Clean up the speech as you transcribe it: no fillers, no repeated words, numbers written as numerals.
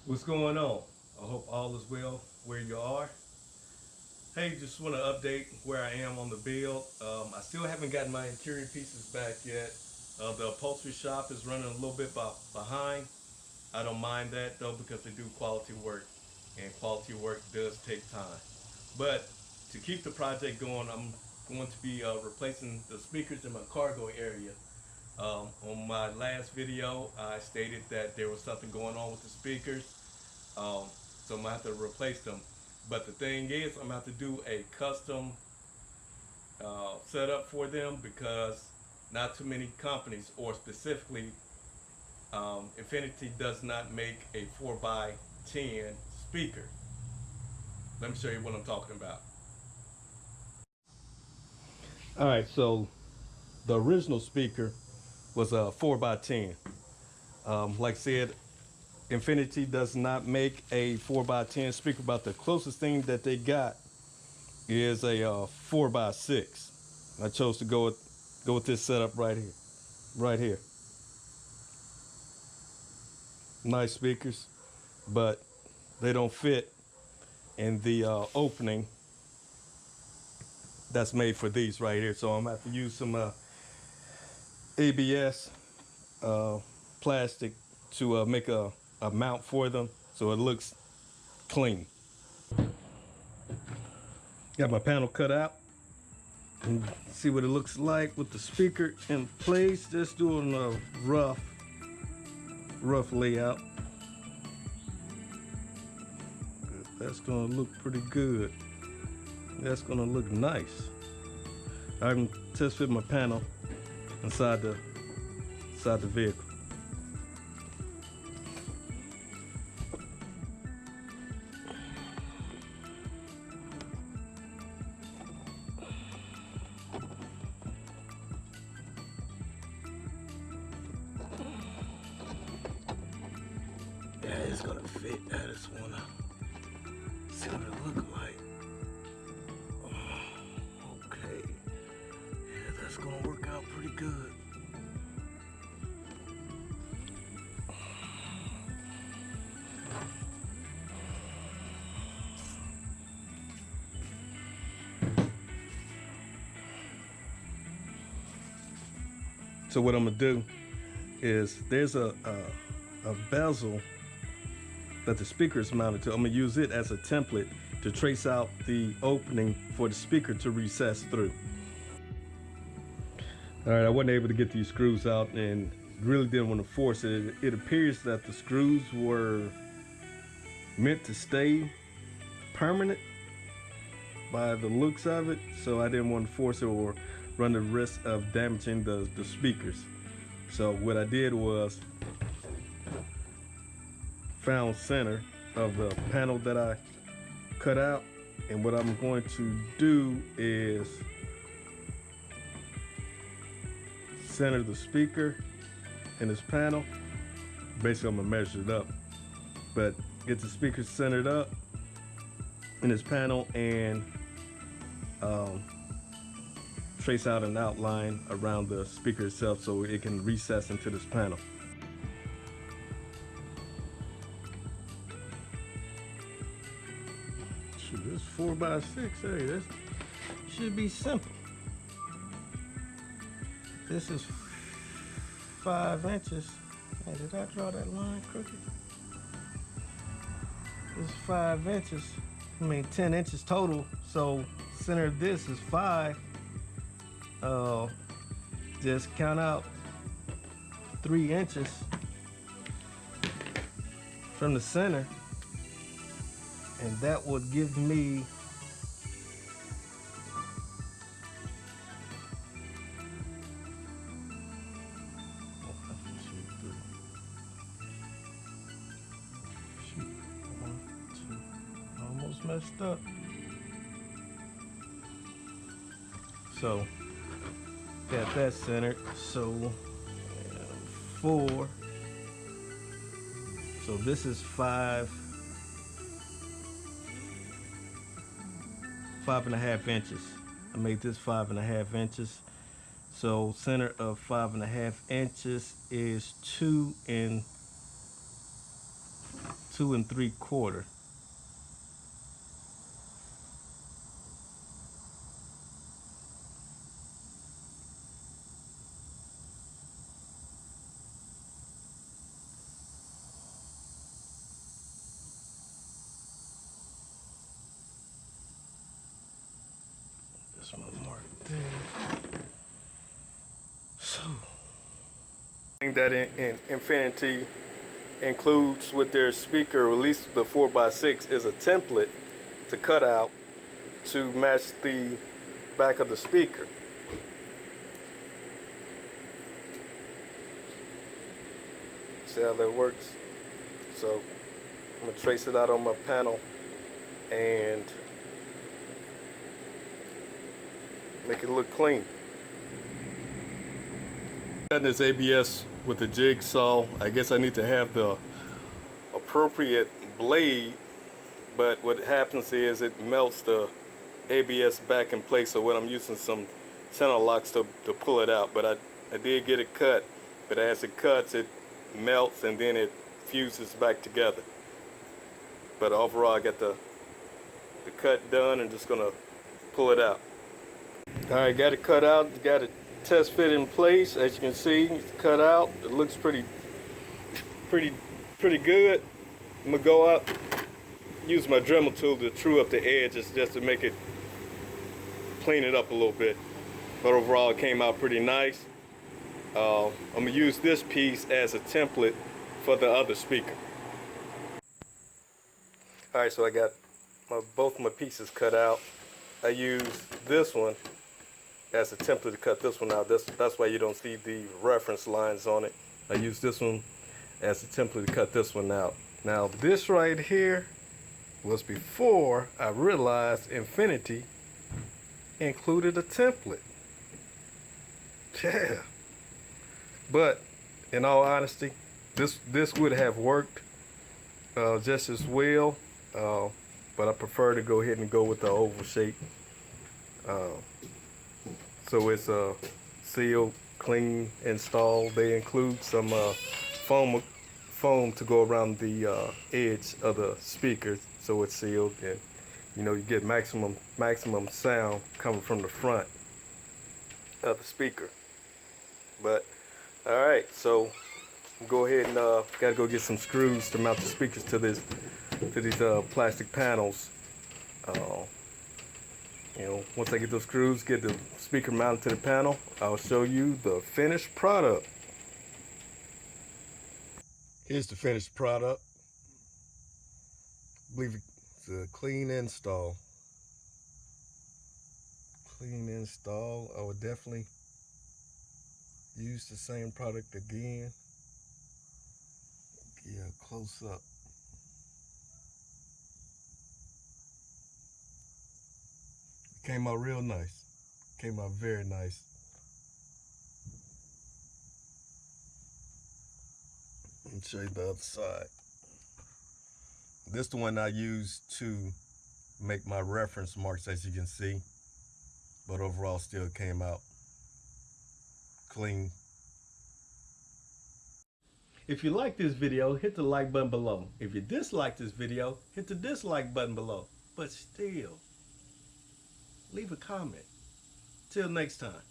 What's going on? I hope all is well where you are. Hey, just want to update where I am on the build. I still haven't gotten my interior pieces back yet. The upholstery shop is running a little bit behind. I don't mind that though because they do quality work, and quality work does take time. But to keep the project going, I'm going to be replacing the speakers in my cargo area. On my last video, I stated that there was something going on with the speakers. Um, so I'm gonna have to replace them. But the thing is, I'm gonna have to do a custom setup for them because not too many companies, or specifically, Infinity does not make a 4x10 speaker. Let me show you what I'm talking about. All right, so the original speaker was a 4x10. Like I said, Infinity does not make a 4x10 speaker, but the closest thing that they got is a 4x6. I chose to go with this setup right here. Right here. Nice speakers, but they don't fit in the opening that's made for these right here. So I'm gonna have to use some ABS plastic to make a mount for them so it looks clean. Got my panel cut out. And see what it looks like with the speaker in place. Just doing a rough layout. That's gonna look pretty good. That's gonna look nice. I can test fit my panel inside the vehicle. Yeah, it's gonna fit. I just wanna see what it look like. Okay. Yeah, that's gonna work out pretty good. So what I'm gonna do is there's a bezel that the speaker is mounted to. I'm gonna use it as a template to trace out the opening for the speaker to recess through. All right, I wasn't able to get these screws out and really didn't want to force it. It appears that the screws were meant to stay permanent by the looks of it, so I didn't want to force it or run the risk of damaging the speakers. So what I did was found center of the panel that I cut out, and what I'm going to do is center the speaker in this panel. Basically I'm gonna measure it up, but get the speaker centered up in this panel and trace out an outline around the speaker itself so it can recess into this panel. Shoot, this 4x6, hey, this should be simple. This is 5 inches. Hey, did I draw that line crooked? This is 5 inches. I mean 10 inches total. So center of this is 5. Just count out 3 inches from the center, and that would give me almost messed up. So got that centered. So 4. So this is 5.5 inches. I made this 5.5 inches. So center of 5.5 inches is 2 2 3/4. This one mark there. So, that in Infinity includes with their speaker, or at least the 4x6, is a template to cut out to match the back of the speaker. See how that works? So I'm gonna trace it out on my panel and make it look clean. Cutting this ABS with a jigsaw, I guess I need to have the appropriate blade, but what happens is it melts the ABS back in place, so when I'm using some center locks to pull it out, but I did get it cut, but as it cuts it melts and then it fuses back together. But overall I got the cut done and just gonna pull it out. Alright, got it cut out, got it test fit in place. As you can see, it's cut out. It looks pretty good. I'm gonna go up, use my Dremel tool to true up the edges just to make it clean it up a little bit. But overall it came out pretty nice. I'm gonna use this piece as a template for the other speaker. Alright, so I got both my pieces cut out. I used this one as a template to cut this one out. That's why you don't see the reference lines on it. I used this one as a template to cut this one out. Now this right here was before I realized Infinity included a template. Yeah. But in all honesty, this would have worked just as well, but I prefer to go ahead and go with the oval shape. So it's sealed, clean, installed. They include some foam to go around the edge of the speakers, so it's sealed, and you know you get maximum sound coming from the front of the speaker. But all right, so go ahead and gotta go get some screws to mount the speakers to these plastic panels. You know, once I get those screws, get the speaker mounted to the panel, I'll show you the finished product. Here's the finished product. I believe it's a clean install. Clean install. I would definitely use the same product again. Yeah, close up. Came out real nice. Came out very nice. Let me show you the other side. This is the one I used to make my reference marks, as you can see. But overall still came out clean. If you like this video, hit the like button below. If you dislike this video, hit the dislike button below. But still, leave a comment. Till next time.